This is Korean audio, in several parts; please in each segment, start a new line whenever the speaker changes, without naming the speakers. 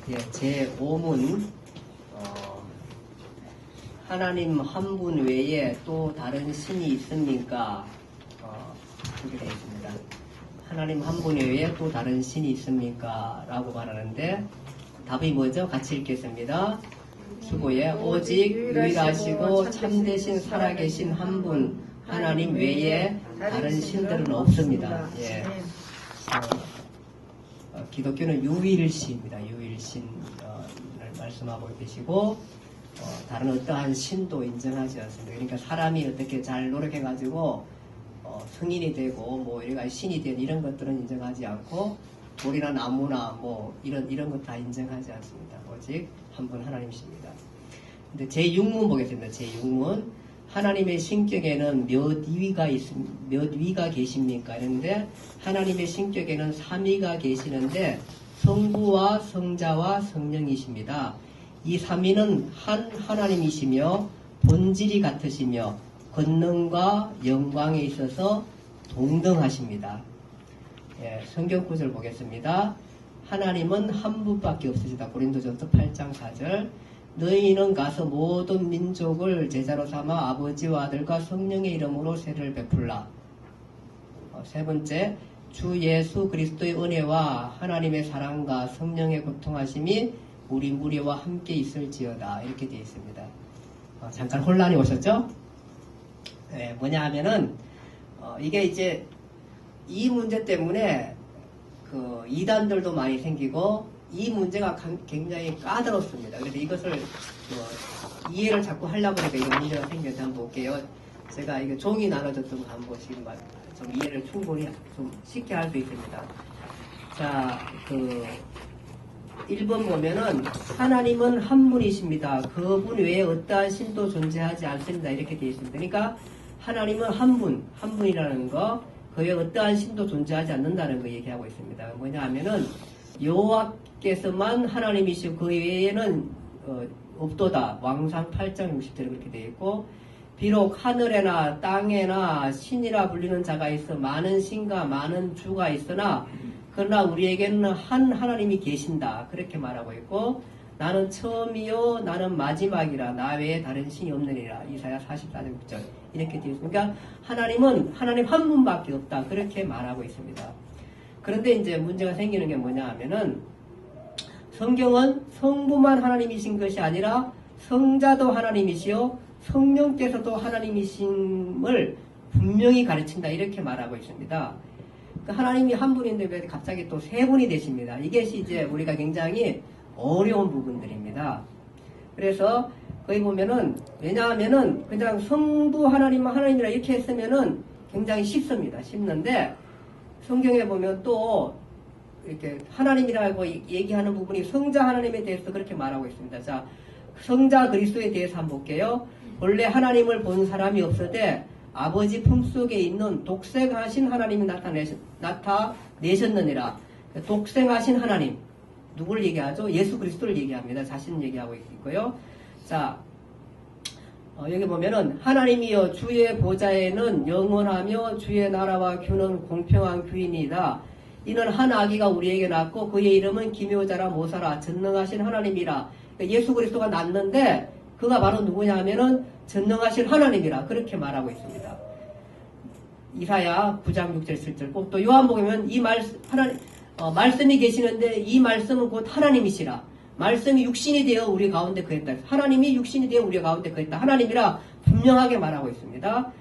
예, 제5문 하나님 한 분 외에 또 다른 신이 있습니까? 그렇게 되어 있습니다. 하나님 한 분 외에 또 다른 신이 있습니까? 라고 말하는데 답이 뭐죠? 같이 읽겠습니다. 수고에 오직 유일하시고 참되신 살아계신 한 분 하나님 외에 다른 신들은 없습니다. 예. 기독교는 유일신입니다. 유일신을 말씀하고 계시고 다른 어떠한 신도 인정하지 않습니다. 그러니까 사람이 어떻게 잘 노력해가지고 성인이 되고 뭐 신이 된 이런 것들은 인정하지 않고 돌이나 나무나 뭐 이런 것 다 인정하지 않습니다. 오직 한 분 하나님이십니다. 근데 제6문 보겠습니다. 제6문 하나님의 신격에는 몇 위가 계십니까? 이런데 하나님의 신격에는 3위가 계시는데 성부와 성자와 성령이십니다. 이 3위는 한 하나님이시며 본질이 같으시며 권능과 영광에 있어서 동등하십니다. 예, 성경 구절 보겠습니다. 하나님은 한 분밖에 없으시다. 고린도전서 8장 4절 너희는 가서 모든 민족을 제자로 삼아 아버지와 아들과 성령의 이름으로 세례를 베풀라. 세 번째, 주 예수 그리스도의 은혜와 하나님의 사랑과 성령의 고통하심이 우리 무리와 함께 있을지어다. 이렇게 되어 있습니다. 잠깐 혼란이 오셨죠? 네, 뭐냐 하면은 이게 이제 이 문제 때문에 그 이단들도 많이 생기고 이 문제가 굉장히 까다롭습니다. 그래서 이것을 이해를 자꾸 하려고 하니까 이게 문제가 생겨서 한번 볼게요. 제가 이게 종이 나눠졌던 거 한번 좀 이해를 충분히 좀 쉽게 할 수 있습니다. 자, 1번 보면은 하나님은 한 분이십니다. 그분 외에 어떠한 신도 존재하지 않습니다. 이렇게 되어 있습니다. 그러니까 하나님은 한 분이라는 거, 그 외에 어떠한 신도 존재하지 않는다는 거 얘기하고 있습니다. 뭐냐 하면은 여호와께서만 하나님이시고 그 외에는 없도다. 왕상 8장 60절에 그렇게 되어 있고 비록 하늘에나 땅에나 신이라 불리는 자가 있어 많은 신과 많은 주가 있으나 그러나 우리에게는 한 하나님이 계신다. 그렇게 말하고 있고 나는 처음이요 나는 마지막이라 나 외에 다른 신이 없느니라. 이사야 44장 6절 이렇게 되어 있습니다. 그러니까 하나님 한 분밖에 없다. 그렇게 말하고 있습니다. 그런데 이제 문제가 생기는 게 뭐냐 하면은 성경은 성부만 하나님이신 것이 아니라 성자도 하나님이시요 성령께서도 하나님이심을 분명히 가르친다. 이렇게 말하고 있습니다. 하나님이 한 분인데 왜 갑자기 또 세 분이 되십니다. 이것이 이제 우리가 굉장히 어려운 부분들입니다. 그래서 거기 보면은 왜냐하면은 그냥 성부 하나님만 하나님이라 이렇게 했으면은 굉장히 쉽습니다. 쉽는데 성경에 보면 또 이렇게 하나님이라고 얘기하는 부분이 성자 하나님에 대해서 그렇게 말하고 있습니다. 자, 성자 그리스도에 대해서 한번 볼게요. 원래 하나님을 본 사람이 없으되 아버지 품속에 있는 독생하신 하나님이 나타내셨느니라. 독생하신 하나님 누구를 얘기하죠? 예수 그리스도를 얘기합니다. 자신을 얘기하고 있고요. 자, 여기 보면은 하나님이여 주의 보좌에는 영원하며 주의 나라와 규는 공평한 규이니이다. 이는 한 아기가 우리에게 낳고 그의 이름은 기묘자라 모사라 전능하신 하나님이라. 예수 그리스도가 낳는데 그가 바로 누구냐 하면은 전능하신 하나님이라 그렇게 말하고 있습니다. 이사야 9장 6절 7절 또 요한복음에는 이 말씀이 계시는데 이 말씀은 곧 하나님이시라. 말씀이 육신이 되어 우리 가운데 거했다. 하나님이 육신이 되어 우리 가운데 거했다. 하나님이라 분명하게 말하고 있습니다.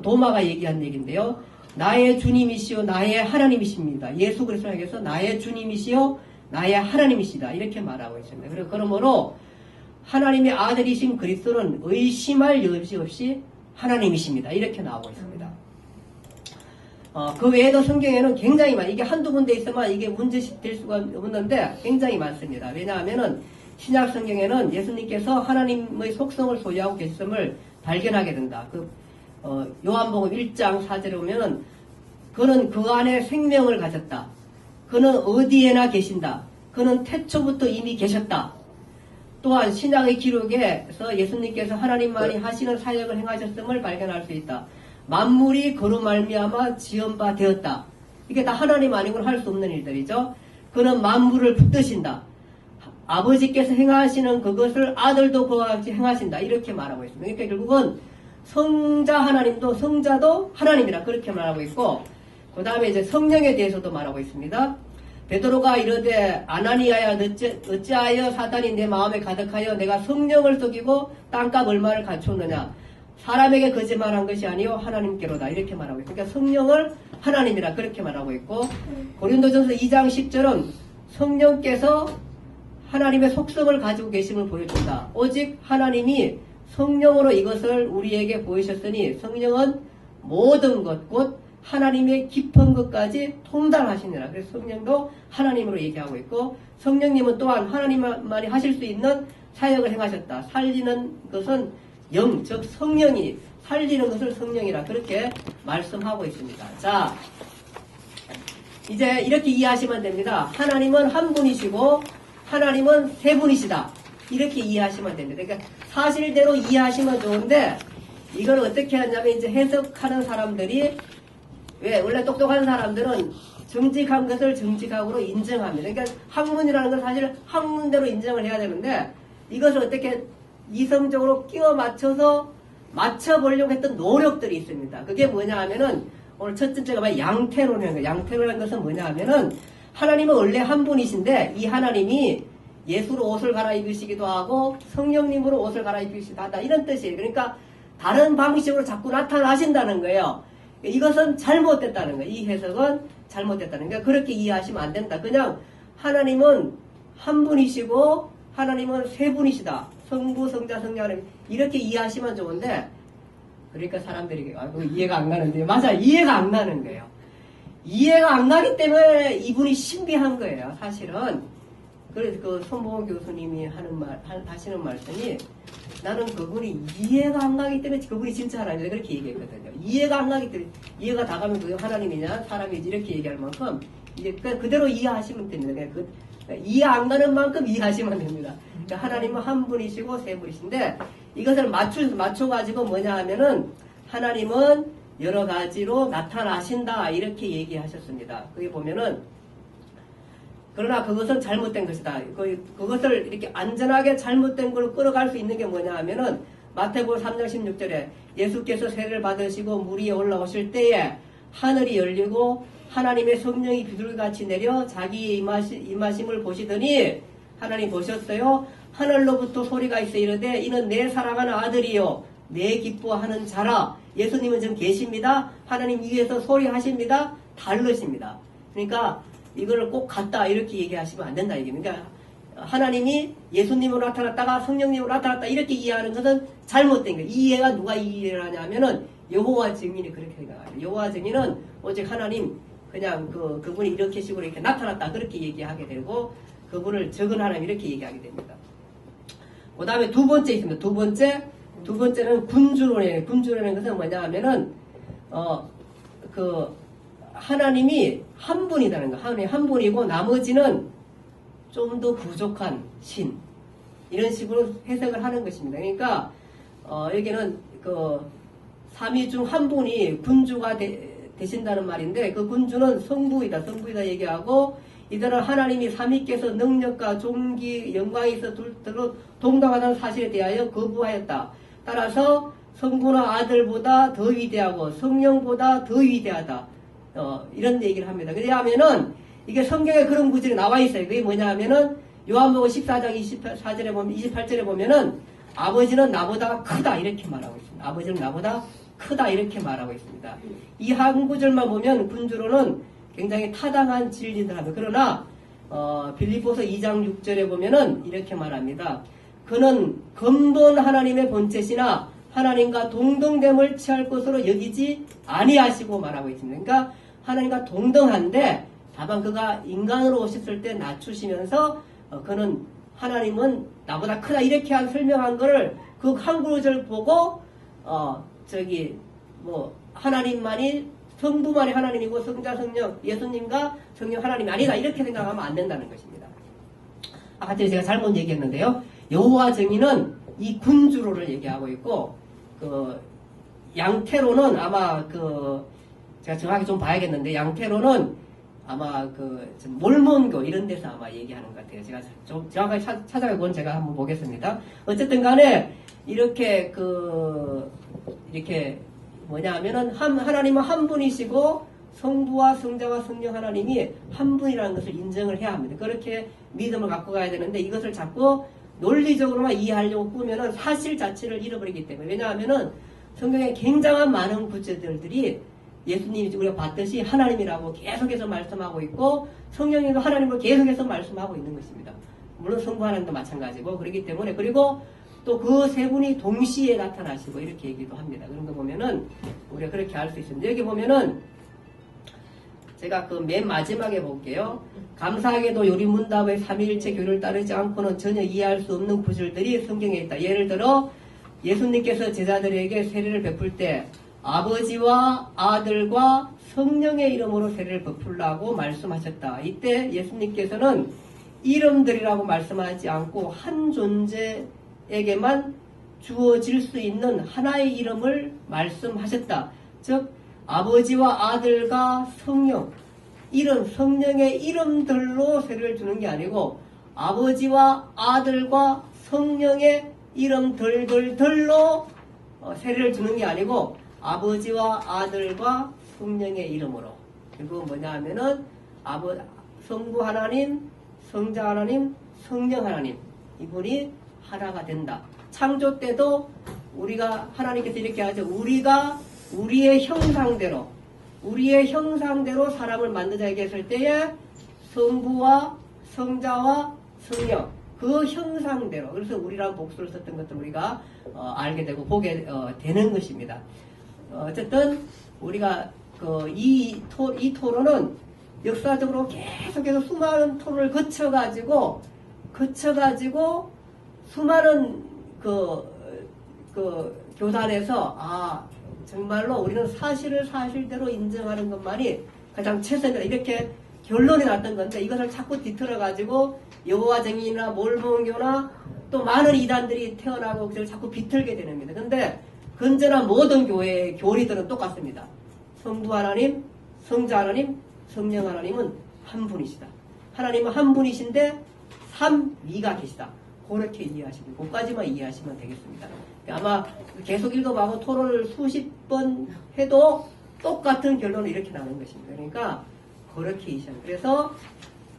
도마가 얘기한 얘기인데요. 나의 주님이시요 나의 하나님이십니다. 예수 그리스도에게서 나의 주님이시요 나의 하나님이시다. 이렇게 말하고 있습니다. 그러므로 하나님의 아들이신 그리스도는 의심할 여지 없이 하나님이십니다. 이렇게 나오고 있습니다. 그 외에도 성경에는 굉장히 이게 한두 군데 있으면 이게 문제될 수가 없는데 굉장히 많습니다. 왜냐하면은 신약 성경에는 예수님께서 하나님의 속성을 소유하고 계심을 발견하게 된다. 요한복음 1장 4절에 보면은 그는 그 안에 생명을 가졌다. 그는 어디에나 계신다. 그는 태초부터 이미 계셨다. 또한 신약의 기록에서 예수님께서 하나님만이 하시는 사역을 행하셨음을 발견할 수 있다. 만물이 그로 말미암아 지은 바 되었다. 이게 다 하나님 아니고는 할 수 없는 일들이죠. 그는 만물을 붙드신다. 아버지께서 행하시는 그것을 아들도 그와 같이 행하신다. 이렇게 말하고 있습니다. 그러니까 결국은 성자 하나님도 성자도 하나님이라 그렇게 말하고 있고, 그 다음에 이제 성령에 대해서도 말하고 있습니다. 베드로가 이르되 아나니아야 어찌하여 사단이 내 마음에 가득하여 내가 성령을 속이고 땅값 얼마를 갖췄느냐. 사람에게 거짓말한 것이 아니요 하나님께로다. 이렇게 말하고 있습니다. 그러니까 성령을 하나님이라 그렇게 말하고 있고, 고린도전서 2장 10절은 성령께서 하나님의 속성을 가지고 계심을 보여준다. 오직 하나님이 성령으로 이것을 우리에게 보이셨으니 성령은 모든 것 곧 하나님의 깊은 것까지 통달하시느라. 그래서 성령도 하나님으로 얘기하고 있고, 성령님은 또한 하나님만이 하실 수 있는 사역을 행하셨다. 살리는 것은 영, 즉 성령이 살리는 것을 성령이라 그렇게 말씀하고 있습니다. 자, 이제 이렇게 이해하시면 됩니다. 하나님은 한 분이시고 하나님은 세 분이시다. 이렇게 이해하시면 됩니다. 그러니까 사실대로 이해하시면 좋은데, 이걸 어떻게 하냐면 이제 해석하는 사람들이, 왜 원래 똑똑한 사람들은 정직한 것을 정직하고로 인정합니다. 그러니까 학문이라는 건 사실 학문대로 인정을 해야 되는데, 이것을 어떻게 이성적으로 끼워 맞춰서 맞춰보려고 했던 노력들이 있습니다. 그게 뭐냐 하면은, 오늘 첫 번째가 양태론이라는 거예요. 양태론이라는 것은 뭐냐 하면은, 하나님은 원래 한 분이신데 이 하나님이 예수로 옷을 갈아입으시기도 하고 성령님으로 옷을 갈아입으시기도 하다. 이런 뜻이에요. 그러니까 다른 방식으로 자꾸 나타나신다는 거예요. 이것은 잘못됐다는 거예요. 이 해석은 잘못됐다는 거예요. 그렇게 이해하시면 안 된다. 그냥 하나님은 한 분이시고 하나님은 세 분이시다. 성부, 성자, 성령 하나님. 이렇게 이해하시면 좋은데, 그러니까 사람들이 이해가 안 가는데, 맞아, 이해가 안 가는 거예요. 이해가 안 가기 때문에 이분이 신비한 거예요, 사실은. 그래서 그 손보원 교수님이 하시는 말씀이, 나는 그분이 이해가 안 가기 때문에 그분이 진짜 하나님이다. 그렇게 얘기했거든요. 이해가 안 가기 때문에, 이해가 다 가면 그게 하나님이냐, 사람이지, 이렇게 얘기할 만큼, 이제 그대로 이해하시면 됩니다. 이해 안 가는 만큼 이해하시면 됩니다. 그러니까 하나님은 한 분이시고 세 분이신데, 이것을 맞춰가지고 뭐냐 하면은, 하나님은 여러 가지로 나타나신다. 이렇게 얘기하셨습니다. 거기 보면은, 그러나 그것은 잘못된 것이다. 그것을 이렇게 안전하게 잘못된 걸 끌어갈 수 있는 게 뭐냐 하면은, 마태복음 3장 16절에 예수께서 세례를 받으시고 물 위에 올라오실 때에 하늘이 열리고 하나님의 성령이 비둘기같이 내려 자기의 임하심을 보시더니, 하나님 보셨어요? 하늘로부터 소리가 있어 이르되 이는 내 사랑하는 아들이요 내 기뻐하는 자라. 예수님은 지금 계십니다. 하나님 위에서 소리하십니다. 다르십니다. 그러니까 이걸 꼭 같다 이렇게 얘기하시면 안 된다. 그러니까 하나님이 예수님으로 나타났다가 성령님으로 나타났다 이렇게 이해하는 것은 잘못된 거예요. 이해가 누가 이해를 하냐면은 여호와 증인이 그렇게 생각해요. 여호와 증인은 오직 하나님 그냥 그분이 이렇게 식으로 이렇게 나타났다 그렇게 얘기하게 되고, 그분을 적은 하나님 이렇게 얘기하게 됩니다. 그 다음에 두 번째 있습니다. 두 번째는 군주론이에요. 군주론의 것은 뭐냐 하면은, 하나님이 한 분이라는 거. 하나님이 한 분이고 나머지는 좀 더 부족한 신. 이런 식으로 해석을 하는 것입니다. 그러니까, 여기는 삼위 중 한 분이 군주가 되신다는 말인데, 그 군주는 성부이다 얘기하고, 이들은 하나님이 삼위께서 능력과 존귀, 영광이 있어 둘로 동등하다는 사실에 대하여 거부하였다. 따라서 성부나 아들보다 더 위대하고 성령보다 더 위대하다. 이런 얘기를 합니다. 왜냐하면은 이게 성경에 그런 구절이 나와 있어요. 그게 뭐냐 하면은 요한복음 14장 28절에 보면은 아버지는 나보다 크다 이렇게 말하고 있습니다. 아버지는 나보다 크다 이렇게 말하고 있습니다. 이 한 구절만 보면 군주로는 굉장히 타당한 진리들 합니다. 그러나 빌립보서 2장 6절에 보면은 이렇게 말합니다. 그는 근본 하나님의 본체시나 하나님과 동등됨을 취할 것으로 여기지 아니하시고 말하고 있습니다. 그러니까 하나님과 동등한데 다만 그가 인간으로 오셨을 때 낮추시면서 그는 하나님은 나보다 크다 이렇게 설명한 거를 그 한 구절 보고 하나님만이 성부만이 하나님이고 성자 성령 예수님과 성령 하나님이 아니다 이렇게 생각하면 안 된다는 것입니다. 아까 전에 제가 잘못 얘기했는데요. 여호와 증인은 이 군주로를 얘기하고 있고 양태로는 아마 제가 정확히 좀 봐야겠는데 양태로는 아마 몰몬교 이런 데서 아마 얘기하는 것 같아요. 제가 좀 정확하게 찾아본 제가 한번 보겠습니다. 어쨌든 간에 이렇게 이렇게 뭐냐 하면은 하나님은 한 분이시고 성부와 성자와 성령 하나님이 한 분이라는 것을 인정을 해야 합니다. 그렇게 믿음을 갖고 가야 되는데 이것을 자꾸 논리적으로만 이해하려고 꾸면은 사실 자체를 잃어버리기 때문에. 왜냐하면은 성경에 굉장한 많은 구절들이 예수님이 우리가 봤듯이 하나님이라고 계속해서 말씀하고 있고 성령님도 하나님을 계속해서 말씀하고 있는 것입니다. 물론 성부 하나님도 마찬가지고 그렇기 때문에. 그리고 또 그 세 분이 동시에 나타나시고 이렇게 얘기도 합니다. 그런 거 보면은 우리가 그렇게 알 수 있습니다. 여기 보면은 제가 맨 마지막에 볼게요. 감사하게도 요리문답의 삼위일체 교리를 따르지 않고는 전혀 이해할 수 없는 구절들이 성경에 있다. 예를 들어 예수님께서 제자들에게 세례를 베풀 때 아버지와 아들과 성령의 이름으로 세례를 베풀라고 말씀하셨다. 이때 예수님께서는 이름들이라고 말씀하지 않고 한 존재에게만 주어질 수 있는 하나의 이름을 말씀하셨다. 즉 아버지와 아들과 성령, 성령의 이름들로 세례를 주는 게 아니고 아버지와 아들과 성령의 이름들로 세례를 주는 게 아니고 아버지와 아들과 성령의 이름으로. 그리고 뭐냐 하면은 성부 하나님, 성자 하나님, 성령 하나님, 이분이 하나가 된다. 창조 때도 우리가 하나님께서 이렇게 하죠. 우리가 우리의 형상대로 사람을 만들자 얘기했을 때에 성부와 성자와 성령 그 형상대로, 그래서 우리라는 복수를 썼던 것들 우리가 알게 되고 보게 되는 것입니다. 어쨌든 우리가 이 토론은 역사적으로 계속해서 수많은 토론을 거쳐가지고 수많은 교단에서 정말로 우리는 사실을 사실대로 인정하는 것만이 가장 최선이다. 이렇게 결론이 났던 건데 이것을 자꾸 뒤틀어가지고 여호와 증인이나 몰몬교나 또 많은 이단들이 태어나고 그걸 자꾸 비틀게 되는 겁니다. 근데 건전한 모든 교회의 교리들은 똑같습니다. 성부 하나님, 성자 하나님, 성령 하나님은 한 분이시다. 하나님은 한 분이신데 삼위가 계시다. 그렇게 이해하시면, 그까지만 이해하시면 되겠습니다. 아마 계속 읽어봐고 토론을 수십 번 해도 똑같은 결론은 이렇게 나는 것입니다. 그러니까 그렇게 이해하시면. 그래서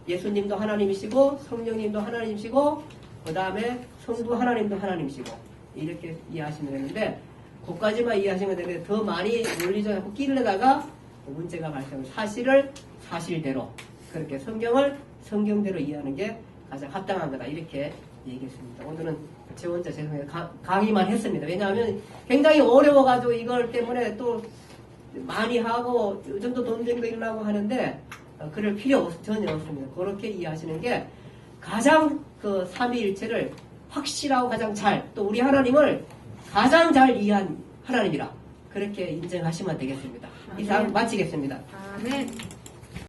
예수님도 하나님이시고 성령님도 하나님이시고 그 다음에 성부 하나님도 하나님이시고 이렇게 이해하시면 되는데 그까지만 이해하시면 되는데 더 많이 논리적으로 끼려다가 문제가 발생해요. 사실을 사실대로 그렇게 성경을 성경대로 이해하는 게 가장 합당한 거다. 이렇게 얘기했습니다. 오늘은 제 혼자 죄송해요. 강의만 했습니다. 왜냐하면 굉장히 어려워가지고 이걸 때문에 또 많이 하고 요즘도 논쟁도 일어나고 하는데 그럴 필요 전혀 없습니다. 그렇게 이해하시는 게 가장 삼위일체를 확실하고 가장 또 우리 하나님을 가장 잘 이해한 하나님이라 그렇게 인정하시면 되겠습니다. 이상 마치겠습니다.
아멘.